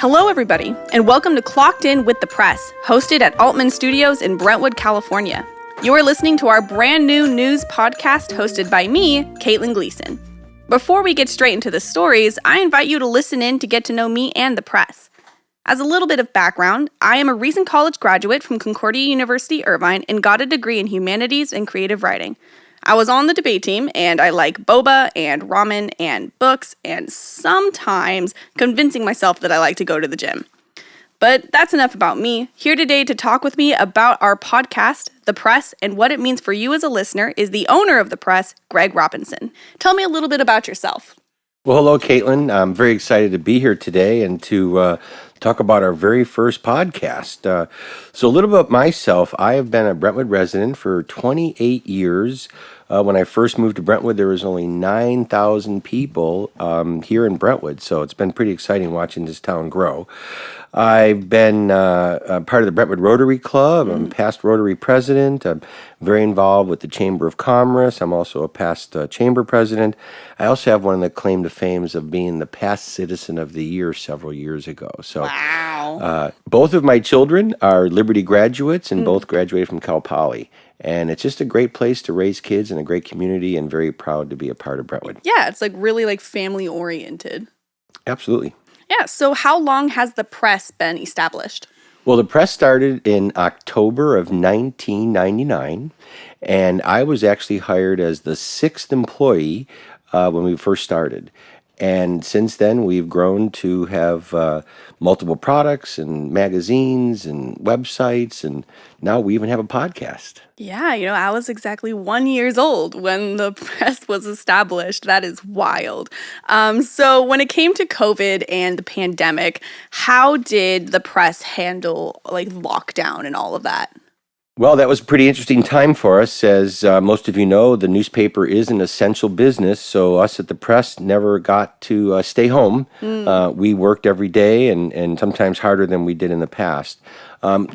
Hello, everybody, and welcome to Clocked In with the Press, hosted at Altman Studios in Brentwood, California. You are listening to our brand new news podcast hosted by me, Kaitlyn Gleeson. Before we get straight into the stories, I invite you to listen in to get to know me and the press. As a little bit of background, I am a recent college graduate from Concordia University, Irvine, and got a degree in humanities and creative writing. I was on the debate team, and I like boba and ramen and books and sometimes convincing myself that I like to go to the gym. But that's enough about me. Here today to talk with me about our podcast, The Press, and what it means for you as a listener is the owner of The Press, Greg Robinson. Tell me a little bit about yourself. Well, hello, Kaitlyn. I'm very excited to be here today and to talk about our very first podcast. So a little bit about myself. I have been a Brentwood resident for 28 years. When I first moved to Brentwood, there was only 9,000 people here in Brentwood, so it's been pretty exciting watching this town grow. I've been a part of the Brentwood Rotary Club. I'm past Rotary president. I'm very involved with the Chamber of Commerce. I'm also a past chamber president. I also have one of the claim to fames of being the past citizen of the year several years ago. So, Wow. both of my children are Liberty graduates and both graduated from Cal Poly. And it's just a great place to raise kids in a great community, and very proud to be a part of Brentwood. Yeah, it's really family oriented. Absolutely. Yeah, so how long has the press been established? Well, the press started in October of 1999, and I was actually hired as the 6th employee when we first started. And since then, we've grown to have multiple products and magazines and websites, and now we even have a podcast. Yeah, I was exactly 1 year old when the press was established. That is wild. So when it came to COVID and the pandemic, how did the press handle lockdown and all of that? Well, that was a pretty interesting time for us. As most of you know, the newspaper is an essential business, so us at the press never got to stay home. We worked every day and sometimes harder than we did in the past.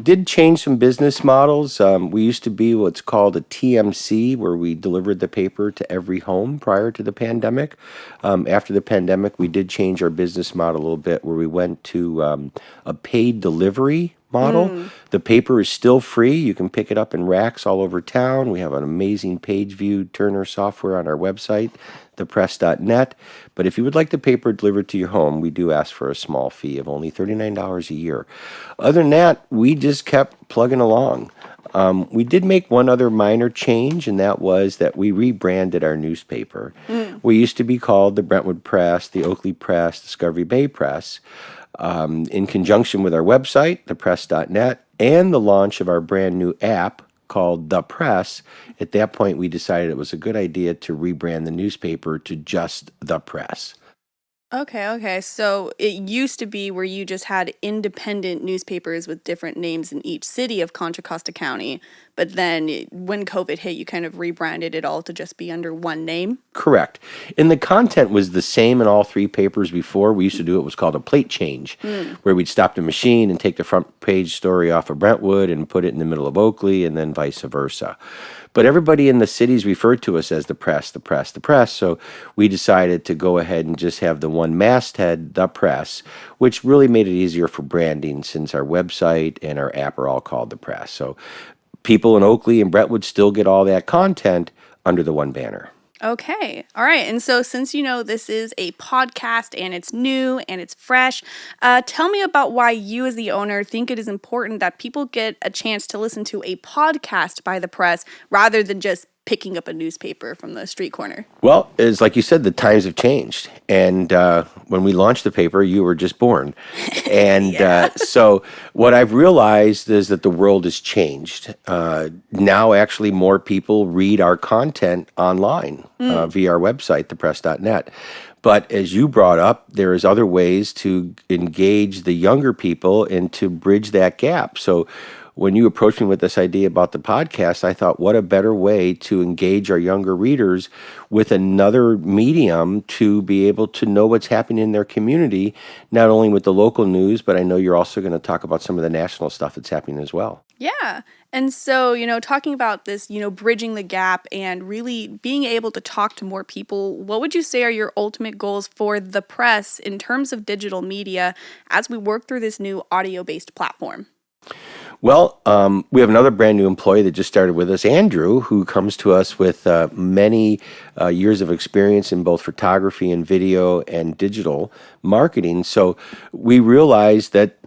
Did change some business models. We used to be what's called a TMC, where we delivered the paper to every home prior to the pandemic. After the pandemic, we did change our business model a little bit, where we went to a paid delivery model. The paper is still free. You can pick it up in racks all over town. We have an amazing page view turner software on our website, thepress.net. But if you would like the paper delivered to your home, we do ask for a small fee of only $39 a year. Other than that, we just kept plugging along. We did make one other minor change, and that was that we rebranded our newspaper. We used to be called the Brentwood Press, the Oakley Press, Discovery Bay Press. In conjunction with our website, thepress.net, and the launch of our brand new app called The Press, at that point we decided it was a good idea to rebrand the newspaper to just The Press. Okay. So it used to be where you just had independent newspapers with different names in each city of Contra Costa County, but then when COVID hit, you kind of rebranded it all to just be under one name? Correct. And the content was the same in all three papers before. We used to do what was called a plate change, where we'd stop the machine and take the front page story off of Brentwood and put it in the middle of Oakley, and then vice versa. But everybody in the cities referred to us as the press, the press, the press. So we decided to go ahead and just have the one masthead, the press, which really made it easier for branding, since our website and our app are all called the press. So people in Oakley and Brentwood still get all that content under the one banner. Okay. All right. And so since this is a podcast and it's new and it's fresh, tell me about why you as the owner think it is important that people get a chance to listen to a podcast by the press rather than just picking up a newspaper from the street corner. Well, it's like you said, the times have changed. And when we launched the paper, you were just born. And so what I've realized is that the world has changed. Now, actually, more people read our content online via our website, thepress.net. But as you brought up, there is other ways to engage the younger people and to bridge that gap. So when you approached me with this idea about the podcast, I thought, what a better way to engage our younger readers with another medium to be able to know what's happening in their community, not only with the local news, but I know you're also going to talk about some of the national stuff that's happening as well. Yeah. And so, talking about this, bridging the gap and really being able to talk to more people, what would you say are your ultimate goals for the press in terms of digital media as we work through this new audio-based platform? Well, we have another brand new employee that just started with us, Andrew, who comes to us with many years of experience in both photography and video and digital marketing. So we realized that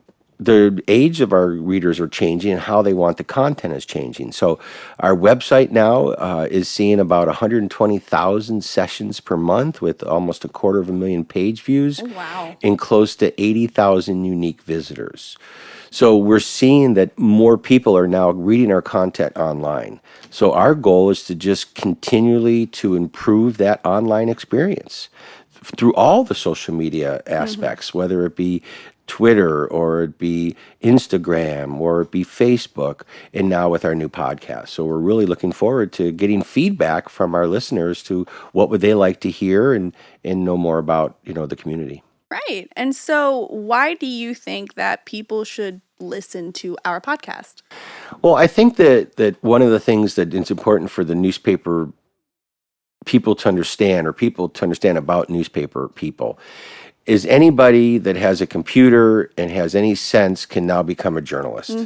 the age of our readers are changing and how they want the content is changing. So our website now is seeing about 120,000 sessions per month with almost 250,000 page views. Oh, wow. And close to 80,000 unique visitors. So we're seeing that more people are now reading our content online. So our goal is to just continually to improve that online experience through all the social media aspects, whether it be Twitter or it be Instagram or it be Facebook, and now with our new podcast. So we're really looking forward to getting feedback from our listeners to what would they like to hear and know more about, the community. Right. And so why do you think that people should listen to our podcast? Well, I think that one of the things that is important for the newspaper people to understand, or people to understand about newspaper people, is anybody that has a computer and has any sense can now become a journalist.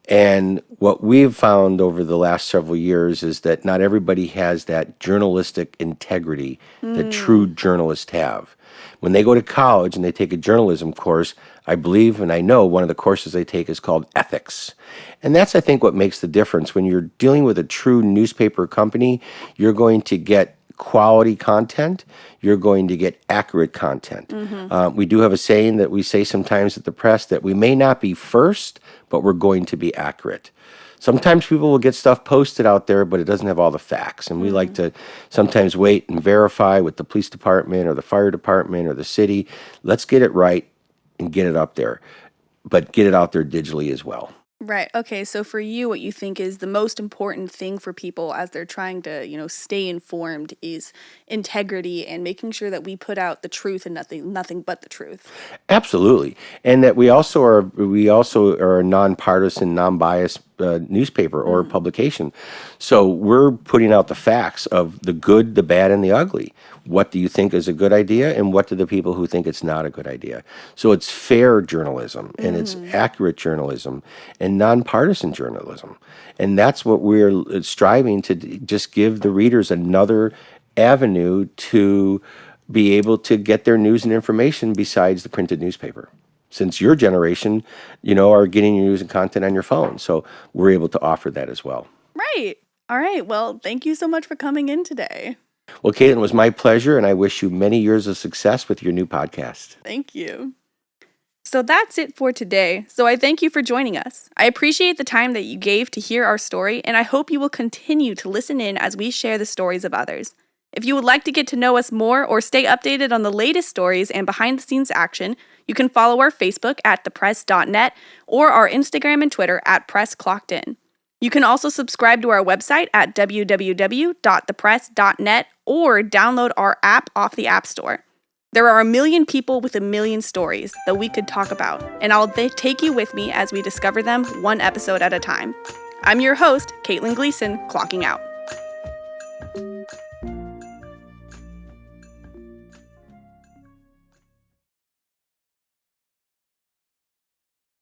And what we've found over the last several years is that not everybody has that journalistic integrity that true journalists have. When they go to college and they take a journalism course, I believe and I know one of the courses they take is called ethics. And that's, I think, what makes the difference. When you're dealing with a true newspaper company, you're going to get quality content, you're going to get accurate content. We do have a saying that we say sometimes at the press that we may not be first, but we're going to be accurate. Sometimes people will get stuff posted out there, but it doesn't have all the facts. And we like to sometimes wait and verify with the police department or the fire department or the city. Let's get it right and get it up there, but get it out there digitally as well. Right. Okay. So for you, what you think is the most important thing for people as they're trying to, stay informed is integrity and making sure that we put out the truth and nothing but the truth. Absolutely. And that we also are a nonpartisan, non-biased newspaper or publication. So we're putting out the facts of the good, the bad, and the ugly. What do you think is a good idea, and what do the people who think it's not a good idea? So it's fair journalism, and it's accurate journalism, and nonpartisan journalism. And that's what we're striving to just give the readers another avenue to be able to get their news and information besides the printed newspaper. Since your generation, are getting your news and content on your phone. So we're able to offer that as well. Right. All right. Well, thank you so much for coming in today. Well, Kaitlyn, it was my pleasure, and I wish you many years of success with your new podcast. Thank you. So that's it for today. So I thank you for joining us. I appreciate the time that you gave to hear our story, and I hope you will continue to listen in as we share the stories of others. If you would like to get to know us more or stay updated on the latest stories and behind-the-scenes action, you can follow our Facebook at thepress.net or our Instagram and Twitter at PressClockedIn. You can also subscribe to our website at www.thepress.net or download our app off the App Store. There are a million people with a million stories that we could talk about, and I'll take you with me as we discover them one episode at a time. I'm your host, Kaitlyn Gleeson, clocking out.